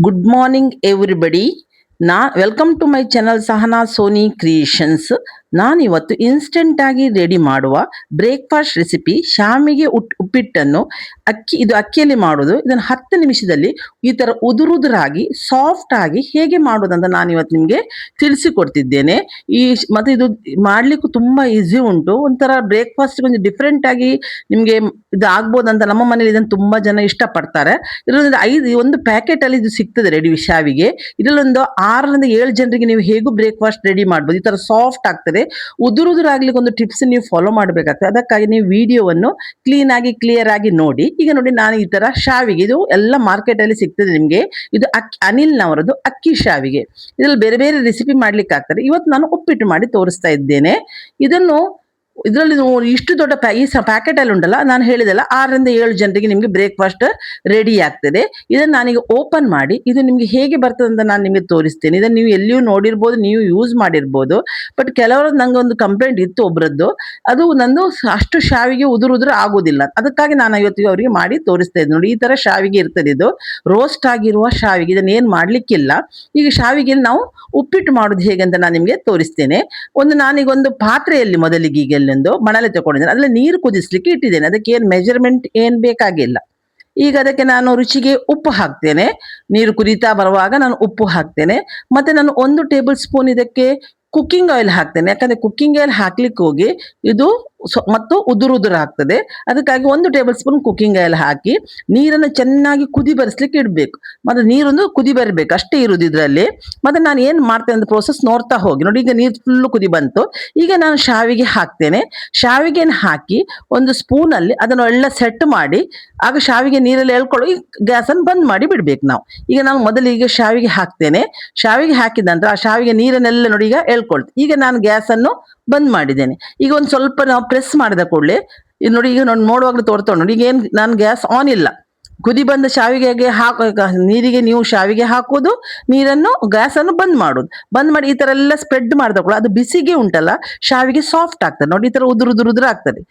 Good morning, everybody. Welcome to my channel Sahana Soni creations. ನಾನಿವತ್ತು instant ಆಗಿ ready ಮಾಡುವ breakfast recipe ಶಾಮಿಗೆ ಉಪ್ಪಿಟ್ಟನ್ನು ಇದು ಅಕ್ಕಿಯಲ್ಲಿ ಮಾಡೋದು. ಇದನ್ನು 10 ನಿಮಿಷದಲ್ಲಿ ಈ ಥರ ಉದುರುದುರಾಗಿ ಸಾಫ್ಟ್ ಆಗಿ ಹೇಗೆ ಮಾಡೋದಂತ ನಾನಿವತ್ತು ನಿಮಗೆ ತಿಳಿಸಿಕೊಡ್ತಿದ್ದೇನೆ. ಮತ್ತು ಇದು ಮಾಡಲಿಕ್ಕೂ ತುಂಬ ಈಸಿ ಉಂಟು. ಒಂಥರ ಬ್ರೇಕ್ಫಾಸ್ಟ್ ಒಂದು ಡಿಫ್ರೆಂಟ್ ಆಗಿ ನಿಮಗೆ ಇದು ಆಗ್ಬೋದಂತ ನಮ್ಮ ಮನೇಲಿ ಇದನ್ನು ತುಂಬ ಜನ ಇಷ್ಟಪಡ್ತಾರೆ. ಇದರಲ್ಲಿ ಒಂದು ಪ್ಯಾಕೆಟಲ್ಲಿ ಇದು ಸಿಗ್ತದೆ ರೆಡಿ ಶಾವಿಗೆ. ಇದರಲ್ಲೊಂದು 6ರಿಂದ 7 ಜನರಿಗೆ ನೀವು ಹೇಗೂ ಬ್ರೇಕ್ಫಾಸ್ಟ್ ರೆಡಿ ಮಾಡ್ಬೋದು. ಈ ತರ ಸಾಫ್ಟ್ ಆಗ್ತದೆ. ಉದುರುದುರಾಗ್ಲಿಕ್ಕೆ ಒಂದು ಟಿಪ್ಸ್ ನೀವು ಫಾಲೋ ಮಾಡಬೇಕಾಗ್ತದೆ. ಅದಕ್ಕಾಗಿ ನೀವು ವಿಡಿಯೋವನ್ನು ಕ್ಲಿಯರ್ ಆಗಿ ನೋಡಿ. ಈಗ ನೋಡಿ, ನಾನು ಈ ತರ ಶಾವಿಗೆ, ಇದು ಎಲ್ಲ ಮಾರ್ಕೆಟ್ ಅಲ್ಲಿ ಸಿಗ್ತದೆ ನಿಮಗೆ. ಇದು ಅನಿಲ್ನವರದ್ದು ಅಕ್ಕಿ ಶಾವಿಗೆ. ಇದ್ರಲ್ಲಿ ಬೇರೆ ಬೇರೆ ರೆಸಿಪಿ ಮಾಡ್ಲಿಕ್ಕೆ ಆಗ್ತದೆ. ಇವತ್ತು ನಾನು ಉಪ್ಪಿಟ್ಟು ಮಾಡಿ ತೋರಿಸ್ತಾ ಇದ್ದೇನೆ. ಇದರಲ್ಲಿ ಇಷ್ಟು ದೊಡ್ಡ ಈ ಪ್ಯಾಕೆಟ್ ಅಲ್ಲಿ ಉಂಟಲ್ಲ, ನಾನು ಹೇಳಿದಲ್ಲ 6ರಿಂದ 7 ಜನರಿಗೆ ನಿಮಗೆ ಬ್ರೇಕ್ಫಾಸ್ಟ್ ರೆಡಿ ಆಗ್ತದೆ. ಇದನ್ನು ನಾನೀಗ ಓಪನ್ ಮಾಡಿ ಇದು ನಿಮಗೆ ಹೇಗೆ ಬರ್ತದೆ ಅಂತ ನಾನು ನಿಮಗೆ ತೋರಿಸ್ತೇನೆ. ಇದನ್ನು ನೀವು ಎಲ್ಲಿಯೂ ನೋಡಿರ್ಬೋದು, ನೀವು ಯೂಸ್ ಮಾಡಿರ್ಬೋದು. ಬಟ್ ಕೆಲವರದ್ದು ನಂಗೆ ಒಂದು ಕಂಪ್ಲೇಂಟ್ ಇತ್ತು ಒಬ್ರದ್ದು, ಅದು ನಂದು ಅಷ್ಟು ಶಾವಿಗೆ ಉದುರು ಆಗೋದಿಲ್ಲ. ಅದಕ್ಕಾಗಿ ನಾನು ಇವತ್ತಿಗೆ ಅವರಿಗೆ ಮಾಡಿ ತೋರಿಸ್ತಾ ಇದ್ದೆ. ನೋಡಿ, ಈ ತರ ಶಾವಿಗೆ ಇರ್ತದೆ. ಇದು ರೋಸ್ಟ್ ಆಗಿರುವ ಶಾವಿಗೆ. ಇದನ್ನ ಏನು ಮಾಡ್ಲಿಕ್ಕಿಲ್ಲ. ಈಗ ಶಾವಿಗೆಯಲ್ಲಿ ನಾವು ಉಪ್ಪಿಟ್ಟು ಮಾಡೋದು ಹೇಗೆ ಅಂತ ನಾನು ನಿಮಗೆ ತೋರಿಸ್ತೇನೆ. ನಾನೀಗ ಒಂದು ಪಾತ್ರೆಯಲ್ಲಿ ಮೊದಲಿಗೆ ಈಗ ಒಂದು ಮಣಲೆ ತಗೊಂಡಿದ್ದೇನೆ. ಅದ್ರಲ್ಲಿ ನೀರು ಕುದಿಸ್ಲಿಕ್ಕೆ ಇಟ್ಟಿದ್ದೇನೆ. ಅದಕ್ಕೆ ಏನು ಮೆಜರ್ಮೆಂಟ್ ಏನು ಬೇಕಾಗಿಲ್ಲ. ಈಗ ಅದಕ್ಕೆ ನಾನು ರುಚಿಗೆ ಉಪ್ಪು ಹಾಕ್ತೇನೆ. ನೀರು ಕುದೀತಾ ಬರುವಾಗ ನಾನು ಉಪ್ಪು ಹಾಕ್ತೇನೆ. ಮತ್ತೆ ನಾನು 1 ಟೇಬಲ್ ಸ್ಪೂನ್ ಇದಕ್ಕೆ ಕುಕ್ಕಿಂಗ್ ಆಯಿಲ್ ಹಾಕ್ತೇನೆ. ಯಾಕಂದ್ರೆ ಕುಕ್ಕಿಂಗ್ ಆಯಿಲ್ ಹಾಕ್ಲಿಕ್ಕೆ ಹೋಗಿ ಇದು ಮತ್ತು ಉದುರು ಆಗ್ತದೆ. ಅದಕ್ಕಾಗಿ 1 ಟೇಬಲ್ ಸ್ಪೂನ್ ಕುಕ್ಕಿಂಗ್ ಆಯಿಲ್ ಹಾಕಿ ನೀರನ್ನು ಚೆನ್ನಾಗಿ ಕುದಿ ಬರಿಸ್ಲಿಕ್ಕೆ ಇಡಬೇಕು. ಮತ್ತೆ ನೀರೊಂದು ಕುದಿ ಬರಬೇಕು, ಅಷ್ಟೇ ಇರುವುದು ಇದರಲ್ಲಿ. ಮತ್ತೆ ನಾನು ಏನು ಮಾಡ್ತೇನೆ ಅಂತ ಪ್ರೋಸೆಸ್ ನೋಡ್ತಾ ಹೋಗಿ. ನೋಡಿ, ಈಗ ನೀರು ಫುಲ್ಲು ಕುದಿ ಬಂತು. ಈಗ ನಾನು ಶಾವಿಗೆ ಹಾಕ್ತೇನೆ. ಶಾವಿಗೆನ ಹಾಕಿ ಒಂದು ಸ್ಪೂನಲ್ಲಿ ಅದನ್ನು ಎಲ್ಲ ಸೆಟ್ ಮಾಡಿ, ಆಗ ಶಾವಿಗೆ ನೀರಲ್ಲಿ ಎಳ್ಕೊಳ್ಳಿ. ಗ್ಯಾಸನ್ನು ಬಂದ್ ಮಾಡಿ ಬಿಡ್ಬೇಕು ನಾವು. ಈಗ ನಾನು ಮೊದಲಿಗೆ ಶಾವಿಗೆ ಹಾಕ್ತೇನೆ. ಶಾವಿಗೆ ಹಾಕಿದ ನಂತರ ಆ ಶಾವಿಗೆ ನೀರನ್ನೆಲ್ಲ ನೋಡಿ ಈಗ ಎಳ್ಕೊಳ್ತು. ಈಗ ನಾನು ಗ್ಯಾಸನ್ನು ಬಂದ್ ಮಾಡಿದ್ದೇನೆ. ಈಗ ಒಂದು ಸ್ವಲ್ಪ ನಾವು ಪ್ರೆಸ್ ಮಾಡಿದ ಕೂಡಲೇ ಇದು ನೋಡಿ, ಈಗ ನೋಡುವಾಗಲೂ ತೋರ್ಕೊಂಡು ನೋಡಿ, ಈಗ ಏನು ನಾನು ಗ್ಯಾಸ್ ಆನ್ ಇಲ್ಲ. ಕುದಿ ಬಂದ ಶಾವಿಗೆಗೆ ನೀರಿಗೆ ನೀವು ಶಾವಿಗೆ ಹಾಕೋದು, ನೀರನ್ನು ಗ್ಯಾಸನ್ನು ಬಂದ್ ಮಾಡೋದು. ಬಂದ್ ಮಾಡಿ ಈ ತರ ಎಲ್ಲ ಸ್ಪ್ರೆಡ್ ಮಾಡಿದ ಕೂಡ ಅದು ಬಿಸಿಗೆ ಉಂಟಲ್ಲ, ಶಾವಿಗೆ ಸಾಫ್ಟ್ ಆಗ್ತದೆ. ನೋಡಿ, ಈ ತರ ಉದುರು ಆಗ್ತದೆ.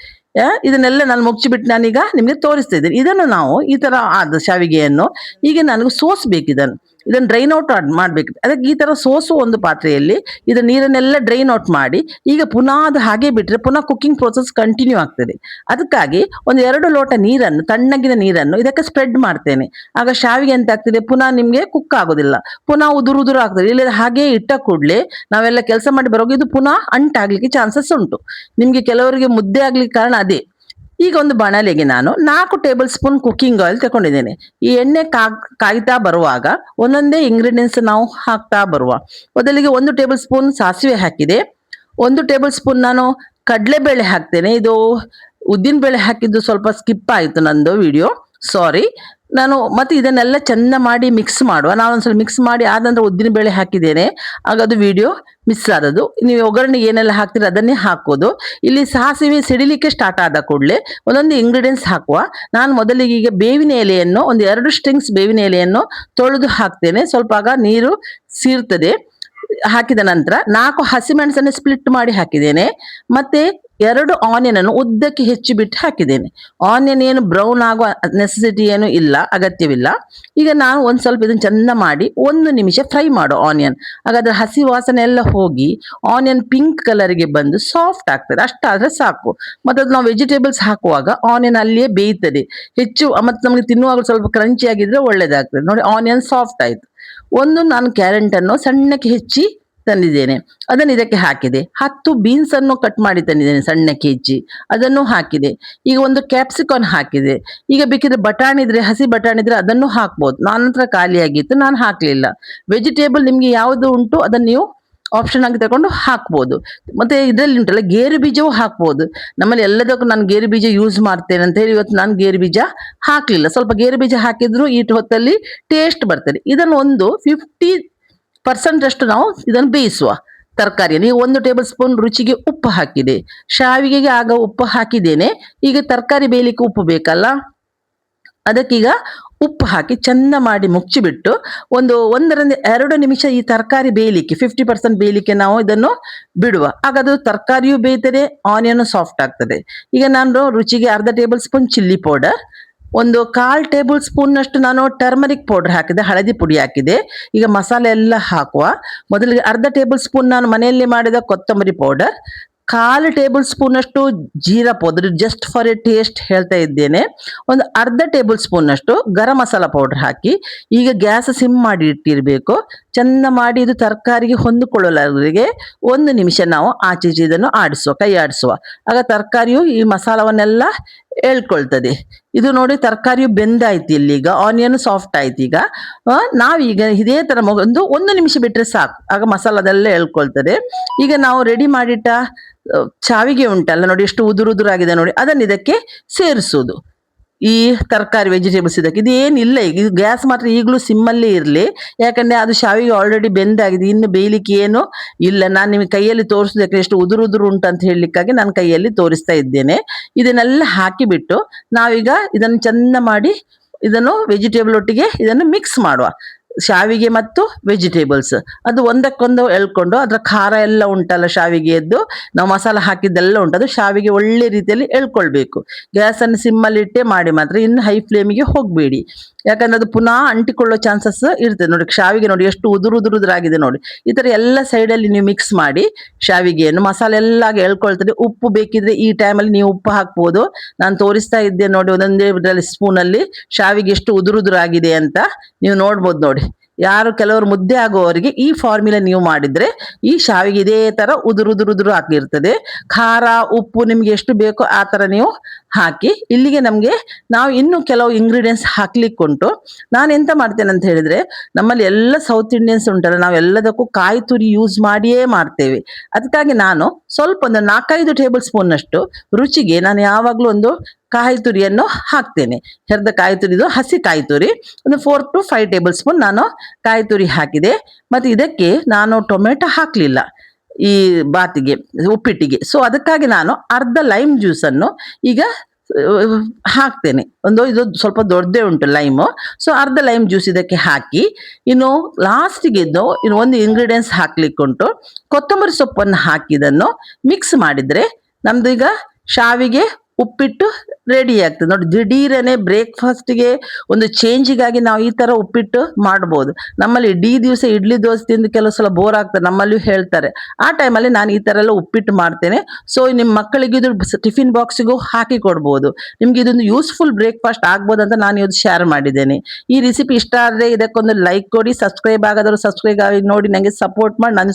ಇದನ್ನೆಲ್ಲ ನಾನು ಮುಚ್ಚಿಬಿಟ್ಟು ನಾನೀಗ ನಿಮ್ಗೆ ತೋರಿಸ್ತಾ ಇದ್ದೇನೆ. ಇದನ್ನು ನಾವು ಈ ತರ ಆದ ಶಾವಿಗೆಯನ್ನು ಈಗ ನನಗೆ ಸೋಸ್ಬೇಕು. ಇದನ್ನು ಡ್ರೈನ್ ಔಟ್ ಮಾಡ್ಬೇಕು. ಅದಕ್ಕೆ ಈ ತರ ಸೋಸು ಒಂದು ಪಾತ್ರೆಯಲ್ಲಿ ಇದು ನೀರನ್ನೆಲ್ಲ ಡ್ರೈನ್ ಔಟ್ ಮಾಡಿ, ಈಗ ಪುನಃ ಅದು ಹಾಗೆ ಬಿಟ್ಟರೆ ಪುನಃ ಕುಕ್ಕಿಂಗ್ ಪ್ರೋಸೆಸ್ ಕಂಟಿನ್ಯೂ ಆಗ್ತದೆ. ಅದಕ್ಕಾಗಿ ಒಂದು 2 ಲೋಟ ನೀರನ್ನು, ತಣ್ಣಗಿನ ನೀರನ್ನು ಇದಕ್ಕೆ ಸ್ಪ್ರೆಡ್ ಮಾಡ್ತೇನೆ. ಆಗ ಶಾವಿಗೆ ಎಂತ ಆಗ್ತದೆ, ಪುನಃ ನಿಮ್ಗೆ ಕುಕ್ ಆಗೋದಿಲ್ಲ, ಪುನಃ ಉದುರು ಆಗ್ತದೆ. ಇಲ್ಲ ಹಾಗೆ ಇಟ್ಟ ಕೂಡಲೇ ನಾವೆಲ್ಲ ಕೆಲಸ ಮಾಡಿ ಬರೋದು ಇದು ಪುನಃ ಅಂಟಾಗ್ಲಿಕ್ಕೆ ಚಾನ್ಸಸ್ ಉಂಟು. ನಿಮ್ಗೆ ಕೆಲವರಿಗೆ ಮುದ್ದೆ ಆಗ್ಲಿಕ್ಕೆ ಕಾರಣ ಅದೇ. ಈಗ ಒಂದು ಬಾಣಲೆಗೆ ನಾನು 4 ಟೇಬಲ್ ಸ್ಪೂನ್ ಕುಕ್ಕಿಂಗ್ ಆಯಿಲ್ ತಗೊಂಡಿದ್ದೇನೆ. ಈ ಎಣ್ಣೆ ಕಾಯ್ತಾ ಬರುವಾಗ ಒಂದೊಂದೇ ಇಂಗ್ರೀಡಿಯೆಂಟ್ಸ್ ನಾವು ಹಾಕ್ತಾ ಬರುವ. ಮೊದಲಿಗೆ 1 ಟೇಬಲ್ ಸ್ಪೂನ್ ಸಾಸಿವೆ ಹಾಕಿದೆ. 1 ಟೇಬಲ್ ಸ್ಪೂನ್ ನಾನು ಕಡಲೆಬೇಳೆ ಹಾಕ್ತೇನೆ. ಇದು ಉದ್ದಿನ ಬೇಳೆ ಹಾಕಿದ್ದು ಸ್ವಲ್ಪ ಸ್ಕಿಪ್ ಆಯಿತು ನಂದು ವಿಡಿಯೋ, ಸಾರಿ. ಮತ್ತೆ ಇದನ್ನೆಲ್ಲ ಚಂದ ಮಾಡಿ ಮಿಕ್ಸ್ ಮಾಡುವ. ನಾನೊಂದ್ಸಲ ಮಿಕ್ಸ್ ಮಾಡಿ ಆದಂದ್ರೆ ಉದ್ದಿನ ಬೇಳೆ ಹಾಕಿದ್ದೇನೆ, ಆಗ ಅದು ವಿಡಿಯೋ ಮಿಸ್ ಆದದ್ದು. ನೀವು ಒಗ್ಗರಣೆ ಏನೆಲ್ಲ ಹಾಕ್ತೀರಿ ಅದನ್ನೇ ಹಾಕೋದು. ಇಲ್ಲಿ ಸಾಸಿವೆ ಸಿಡಿಲಿಕ್ಕೆ ಸ್ಟಾರ್ಟ್ ಆದ ಕೂಡಲೇ ಒಂದೊಂದು ಇಂಗ್ರೀಡಿಯೆಂಟ್ಸ್ ಹಾಕುವ. ನಾನು ಮೊದಲಿಗೆ ಈಗ ಬೇವಿನ ಎಲೆಯನ್ನು, ಒಂದು 2 ಸ್ಟ್ರಿಂಗ್ಸ್ ಬೇವಿನ ಎಲೆಯನ್ನು ತೊಳೆದು ಹಾಕ್ತೇನೆ. ಸ್ವಲ್ಪ ಆಗ ನೀರು ಸೀರ್ತದೆ. ಹಾಕಿದ ನಂತರ 4 ಹಸಿಮೆಣಸನ್ನು ಸ್ಪ್ಲಿಟ್ ಮಾಡಿ ಹಾಕಿದ್ದೇನೆ. ಮತ್ತೆ 2 ಆನಿಯನ್ ಅನ್ನು ಉದ್ದಕ್ಕೆ ಹೆಚ್ಚಿಬಿಟ್ಟು ಹಾಕಿದ್ದೇನೆ. ಆನಿಯನ್ ಏನು ಬ್ರೌನ್ ಆಗುವ ನೆಸೆಸಿಟಿ ಏನು ಇಲ್ಲ, ಅಗತ್ಯವಿಲ್ಲ. ಈಗ ನಾನು ಒಂದು ಸ್ವಲ್ಪ ಇದನ್ನು ಚಂದ ಮಾಡಿ 1 ನಿಮಿಷ ಫ್ರೈ ಮಾಡು ಆನಿಯನ್. ಹಾಗಾದ್ರೆ ಹಸಿ ವಾಸನೆ ಎಲ್ಲ ಹೋಗಿ ಆನಿಯನ್ ಪಿಂಕ್ ಕಲರ್ಗೆ ಬಂದು ಸಾಫ್ಟ್ ಆಗ್ತದೆ. ಅಷ್ಟಾದ್ರೆ ಸಾಕು. ಮತ್ತೆ ಅದು ನಾವು ವೆಜಿಟೇಬಲ್ಸ್ ಹಾಕುವಾಗ ಆನಿಯನ್ ಅಲ್ಲಿಯೇ ಬೇಯ್ತದೆ ಹೆಚ್ಚು. ಮತ್ತೆ ನಮಗೆ ತಿನ್ನುವಾಗ ಸ್ವಲ್ಪ ಕ್ರಂಚಿ ಆಗಿದ್ರೆ ಒಳ್ಳೇದಾಗ್ತದೆ. ನೋಡಿ, ಆನಿಯನ್ ಸಾಫ್ಟ್ ಆಯ್ತು. ನಾನು ಕ್ಯಾರೆಟ್ ಅನ್ನು ಸಣ್ಣಕ್ಕೆ ಹೆಚ್ಚಿ ತಂದಿದ್ದೇನೆ, ಅದನ್ನು ಇದಕ್ಕೆ ಹಾಕಿದೆ. 10 ಬೀನ್ಸ್ ಅನ್ನು ಕಟ್ ಮಾಡಿ ತಂದಿದ್ದೇನೆ ಸಣ್ಣಕ್ಕೆ ಹೆಚ್ಚಿ, ಅದನ್ನು ಹಾಕಿದೆ. ಈಗ ಒಂದು ಕ್ಯಾಪ್ಸಿಕಾನ್ ಹಾಕಿದೆ. ಈಗ ಬೇಕಿದ್ರೆ ಬಟಾಣಿ ಇದ್ರೆ, ಹಸಿ ಬಟಾಣಿ ಇದ್ರೆ ಅದನ್ನು ಹಾಕ್ಬೋದು. ನನ್ನ ಹತ್ರ ಖಾಲಿಯಾಗಿತ್ತು, ನಾನು ಹಾಕ್ಲಿಲ್ಲ. ವೆಜಿಟೇಬಲ್ ನಿಮ್ಗೆ ಯಾವುದು ಉಂಟು ಅದನ್ನು ನೀವು ಆಪ್ಷನ್ ಆಗಿ ತಗೊಂಡು ಹಾಕ್ಬೋದು. ಮತ್ತೆ ಇದರಲ್ಲಿ ಉಂಟಲ್ಲ ಗೇರು ಬೀಜವೂ ಹಾಕ್ಬೋದು. ನಮ್ಮಲ್ಲಿ ಎಲ್ಲದಕ್ಕೂ ನಾನು ಗೇರು ಬೀಜ ಯೂಸ್ ಮಾಡ್ತೇನೆ ಅಂತ ಹೇಳಿ ಇವತ್ತು ನಾನು ಗೇರು ಬೀಜ ಹಾಕ್ಲಿಲ್ಲ. ಸ್ವಲ್ಪ ಗೇರು ಬೀಜ ಹಾಕಿದ್ರು ಈ ಹೊತ್ತಲ್ಲಿ ಟೇಸ್ಟ್ ಬರ್ತದೆ. ಇದನ್ನು ಒಂದು 50% ಅಷ್ಟು ನಾವು ಇದನ್ನು ಬೇಯಿಸುವ ತರಕಾರಿಯನ್ನು. ಈಗ 1 ಟೇಬಲ್ ಸ್ಪೂನ್ ರುಚಿಗೆ ಉಪ್ಪು ಹಾಕಿದೆ. ಶಾವಿಗೆಗೆ ಆಗ ಉಪ್ಪು ಹಾಕಿದ್ದೇನೆ. ಈಗ ತರಕಾರಿ ಬೇಯಲಿಕ್ಕೆ ಉಪ್ಪು ಬೇಕಲ್ಲ, ಅದಕ್ಕೀಗ ಉಪ್ಪು ಹಾಕಿ ಚಂದ ಮಾಡಿ ಮುಚ್ಚಿಬಿಟ್ಟು 1ರಿಂದ 2 ನಿಮಿಷ ಈ ತರಕಾರಿ ಬೇಯಲಿಕ್ಕೆ 50% ಬೇಯಲಿಕ್ಕೆ ನಾವು ಇದನ್ನು ಬಿಡುವ. ಆಗ ಅದು ತರಕಾರಿಯೂ ಬೇಯ್ತದೆ, ಆನಿಯನ್ ಸಾಫ್ಟ್ ಆಗ್ತದೆ. ಈಗ ನಾನು ರುಚಿಗೆ 1/2 ಟೇಬಲ್ ಸ್ಪೂನ್ ಚಿಲ್ಲಿ ಪೌಡರ್, ಒಂದು 1/4 ಟೇಬಲ್ ಸ್ಪೂನ್ನಷ್ಟು ನಾನು ಟರ್ಮರಿಕ್ ಪೌಡರ್ ಹಾಕಿದೆ, ಹಳದಿ ಪುಡಿ ಹಾಕಿದೆ. ಈಗ ಮಸಾಲೆ ಎಲ್ಲ ಹಾಕುವ. ಮೊದಲಿಗೆ ಅರ್ಧ ಟೇಬಲ್ ಸ್ಪೂನ್ ನಾನು ಮನೆಯಲ್ಲಿ ಮಾಡಿದ ಕೊತ್ತಂಬರಿ ಪೌಡರ್, 1/4 ಟೇಬಲ್ ಸ್ಪೂನಷ್ಟು jeera powder, just for A taste ಹೇಳ್ತಾ ಇದ್ದೇನೆ. ಒಂದು ಅರ್ಧ ಟೇಬಲ್ ಸ್ಪೂನಷ್ಟು ಗರಂ ಮಸಾಲ ಪೌಡರ್ ಹಾಕಿ ಈಗ ಗ್ಯಾಸ್ ಸಿಮ್ ಮಾಡಿ ಇಟ್ಟಿರಬೇಕು. ಚೆಂದ ಮಾಡಿ ಇದು ತರಕಾರಿಗೆ ಹೊಂದಿಕೊಳ್ಳಲಾರಿಗೆ 1 ನಿಮಿಷ ನಾವು ಆಚೆ ಈಚೆ ಇದನ್ನು ಆಡಿಸುವ, ಕೈ ಆಡಿಸುವ. ಆಗ ತರಕಾರಿಯು ಈ ಮಸಾಲವನ್ನೆಲ್ಲ ಎಳ್ಕೊಳ್ತದೆ. ಇದು ನೋಡಿ ತರಕಾರಿಯು ಬೆಂದಾಯ್ತು, ಇಲ್ಲಿಗ ಆನಿಯನ್ ಸಾಫ್ಟ್ ಆಯ್ತು. ಈಗ ನಾವೀಗ ಇದೇ ತರ ಒಂದು ನಿಮಿಷ ಬಿಟ್ರೆ ಸಾಕು, ಆಗ ಮಸಾಲದೆಲ್ಲ ಎಳ್ಕೊಳ್ತದೆ. ಈಗ ನಾವು ರೆಡಿ ಮಾಡಿಟ್ಟ ಶಾವಿಗೆ ಉಂಟಲ್ಲ ನೋಡಿ, ಎಷ್ಟು ಉದುರಾಗಿದೆ ನೋಡಿ, ಅದನ್ನ ಇದಕ್ಕೆ ಸೇರಿಸುವುದು. ಈ ತರಕಾರಿ ವೆಜಿಟೇಬಲ್ಸ್ ಇದಕ್ಕೆ ಇದೇನಿಲ್ಲ. ಈಗ ಗ್ಯಾಸ್ ಮಾತ್ರ ಈಗಲೂ ಸಿಮ್ಮಲ್ಲೇ ಇರಲಿ, ಯಾಕಂದ್ರೆ ಅದು ಶಾವಿಗೆ ಆಲ್ರೆಡಿ ಬೆಂದಾಗಿದೆ, ಇನ್ನು ಬೇಯಲಿಕ್ಕೆ ಏನು ಇಲ್ಲ. ನಾನು ನಿಮಗೆ ಕೈಯಲ್ಲಿ ತೋರಿಸೋದಕ್ಕೆ ಎಷ್ಟು ಉದುರು ಉಂಟು ಅಂತ ಹೇಳಲಿಕ್ಕಾಗಿ ನಾನು ಕೈಯಲ್ಲಿ ತೋರಿಸ್ತಾ ಇದ್ದೇನೆ. ಇದನ್ನೆಲ್ಲ ಹಾಕಿಬಿಟ್ಟು ನಾವೀಗ ಇದನ್ನು ಚೆಂದ ಮಾಡಿ ಇದನ್ನು ವೆಜಿಟೇಬಲ್ ಒಟ್ಟಿಗೆ ಇದನ್ನು ಮಿಕ್ಸ್ ಮಾಡುವ. ಶಾವಿಗೆ ಮತ್ತು ವೆಜಿಟೇಬಲ್ಸ್ ಅದು ಒಂದಕ್ಕೊಂದು ಎಳ್ಕೊಂಡು ಅದರ ಖಾರ ಎಲ್ಲ ಉಂಟಲ್ಲ ಶಾವಿಗೆಯದ್ದು, ನಾವು ಮಸಾಲ ಹಾಕಿದ್ದೆಲ್ಲ ಉಂಟು, ಅದು ಶಾವಿಗೆ ಒಳ್ಳೆ ರೀತಿಯಲ್ಲಿ ಎಳ್ಕೊಳ್ಬೇಕು. ಗ್ಯಾಸನ್ನು ಸಿಮ್ಮಲ್ಲಿ ಇಟ್ಟೆ ಮಾಡಿ ಮಾತ್ರ, ಇನ್ನು ಹೈ ಫ್ಲೇಮಿಗೆ ಹೋಗಬೇಡಿ, ಯಾಕಂದ್ರೆ ಅದು ಪುನಃ ಅಂಟಿಕೊಳ್ಳೋ ಚಾನ್ಸಸ್ ಇರ್ತದೆ. ನೋಡಿ ಶಾವಿಗೆ ನೋಡಿ ಎಷ್ಟು ಉದುರಾಗಿದೆ ನೋಡಿ. ಈ ಥರ ಎಲ್ಲ ಸೈಡಲ್ಲಿ ನೀವು ಮಿಕ್ಸ್ ಮಾಡಿ ಶಾವಿಗೆಯನ್ನು, ಮಸಾಲೆ ಎಲ್ಲ ಎಳ್ಕೊಳ್ತದೆ. ಉಪ್ಪು ಬೇಕಿದ್ರೆ ಈ ಟೈಮಲ್ಲಿ ನೀವು ಉಪ್ಪು ಹಾಕ್ಬೋದು. ನಾನು ತೋರಿಸ್ತಾ ಇದ್ದೆ ನೋಡಿ, ಒಂದೊಂದೇ ಸ್ಪೂನಲ್ಲಿ ಶಾವಿಗೆ ಎಷ್ಟು ಉದುರಾಗಿದೆ ಅಂತ ನೀವು ನೋಡ್ಬೋದು ನೋಡಿ. ಕೆಲವರು ಮುದ್ದೆ ಆಗುವವರಿಗೆ ಈ ಫಾರ್ಮುಲಾ ನೀವು ಮಾಡಿದ್ರೆ ಈ ಶಾವಿಗೆ ಇದೇ ತರ ಉದುರು ಹಾಕಿರ್ತದೆ. ಖಾರ ಉಪ್ಪು ನಿಮ್ಗೆ ಎಷ್ಟು ಬೇಕೋ ಆ ತರ ನೀವು ಹಾಕಿ. ಇಲ್ಲಿಗೆ ನಮ್ಗೆ ನಾವು ಇನ್ನು ಕೆಲವು ಇಂಗ್ರೀಡಿಯೆಂಟ್ಸ್ ಹಾಕ್ಲಿಕ್ಕೆ ಉಂಟು. ನಾನು ಎಂತ ಮಾಡ್ತೇನೆ ಅಂತ ಹೇಳಿದ್ರೆ, ನಮ್ಮಲ್ಲಿ ಎಲ್ಲ ಸೌತ್ ಇಂಡಿಯನ್ಸ್ ಉಂಟಲ್ಲ, ನಾವು ಎಲ್ಲದಕ್ಕೂ ಕಾಯಿ ತುರಿ ಯೂಸ್ ಮಾಡಿಯೇ ಮಾಡ್ತೇವೆ. ಅದಕ್ಕಾಗಿ ನಾನು ಸ್ವಲ್ಪ ಒಂದು 4-5 ಟೇಬಲ್ ಸ್ಪೂನ್ ಅಷ್ಟು ರುಚಿಗೆ ನಾನು ಯಾವಾಗಲೂ ಒಂದು ಕಾಯಿ ತುರಿಯನ್ನು ಹಾಕ್ತೇನೆ. ಹೆರ್ದ ಕಾಯಿ ತುರಿದು ಹಸಿ ಕಾಯಿ ತುರಿ ಒಂದು 4 to 5 ಟೇಬಲ್ ಸ್ಪೂನ್ ನಾನು ಕಾಯಿ ತುರಿ ಹಾಕಿದೆ. ಮತ್ತೆ ಇದಕ್ಕೆ ನಾನು ಟೊಮೆಟೊ ಹಾಕಲಿಲ್ಲ ಈ ಬಾತಿಗೆ, ಉಪ್ಪಿಟ್ಟಿಗೆ. ಸೊ ಅದಕ್ಕಾಗಿ ನಾನು ಅರ್ಧ ಲೈಮ್ ಜ್ಯೂಸನ್ನು ಈಗ ಹಾಕ್ತೇನೆ. ಇದು ಸ್ವಲ್ಪ ದೊಡ್ಡದೇ ಉಂಟು ಲೈಮು, ಸೊ ಅರ್ಧ ಲೈಮ್ ಜ್ಯೂಸ್ ಇದಕ್ಕೆ ಹಾಕಿ, ಇನ್ನು ಲಾಸ್ಟಿಗೆ ಇನ್ನು ಒಂದು ಇಂಗ್ರೀಡಿಯೆಂಟ್ಸ್ ಹಾಕ್ಲಿಕ್ಕೆ ಉಂಟು. ಕೊತ್ತಂಬರಿ ಸೊಪ್ಪನ್ನು ಹಾಕಿದನ್ನು ಮಿಕ್ಸ್ ಮಾಡಿದ್ರೆ ನಮ್ದು ಈಗ ಶಾವಿಗೆ ಉಪ್ಪಿಟ್ಟು ರೆಡಿ ಆಗ್ತದೆ ನೋಡಿ. ದಿಢೀರನೆ ಬ್ರೇಕ್ಫಾಸ್ಟ್ಗೆ ಒಂದು ಚೇಂಜಿಗಾಗಿ ನಾವು ಈ ತರ ಉಪ್ಪಿಟ್ಟು ಮಾಡ್ಬೋದು. ನಮ್ಮಲ್ಲಿ ಇಡೀ ದಿವಸ ಇಡ್ಲಿ ದೋಸೆ ತಿಂದು ಕೆಲವು ಸಲ ಬೋರ್ ಆಗ್ತದೆ, ನಮ್ಮಲ್ಲಿಯೂ ಹೇಳ್ತಾರೆ. ಆ ಟೈಮಲ್ಲಿ ನಾನು ಈ ತರ ಎಲ್ಲ ಉಪ್ಪಿಟ್ಟು ಮಾಡ್ತೇನೆ. ಸೊ ನಿಮ್ಮ ಮಕ್ಕಳಿಗೆ ಇದು ಟಿಫಿನ್ ಬಾಕ್ಸಿಗೂ ಹಾಕಿ ಕೊಡ್ಬೋದು. ನಿಮ್ಗೆ ಇದೊಂದು ಯೂಸ್ಫುಲ್ ಬ್ರೇಕ್ಫಾಸ್ಟ್ ಆಗ್ಬೋದು ಅಂತ ನಾನು ಇವತ್ತು ಶೇರ್ ಮಾಡಿದ್ದೇನೆ. ಈ ರೆಸಿಪಿ ಇಷ್ಟ ಆದರೆ ಇದಕ್ಕೊಂದು ಲೈಕ್ ಕೊಡಿ, ಸಬ್ಸ್ಕ್ರೈಬ್ ಆಗೋದ್ರು ಸಬ್ಸ್ಕ್ರೈಬ್ ಆಗಿ ನೋಡಿ, ನನಗೆ ಸಪೋರ್ಟ್ ಮಾಡಿ. ನಾನು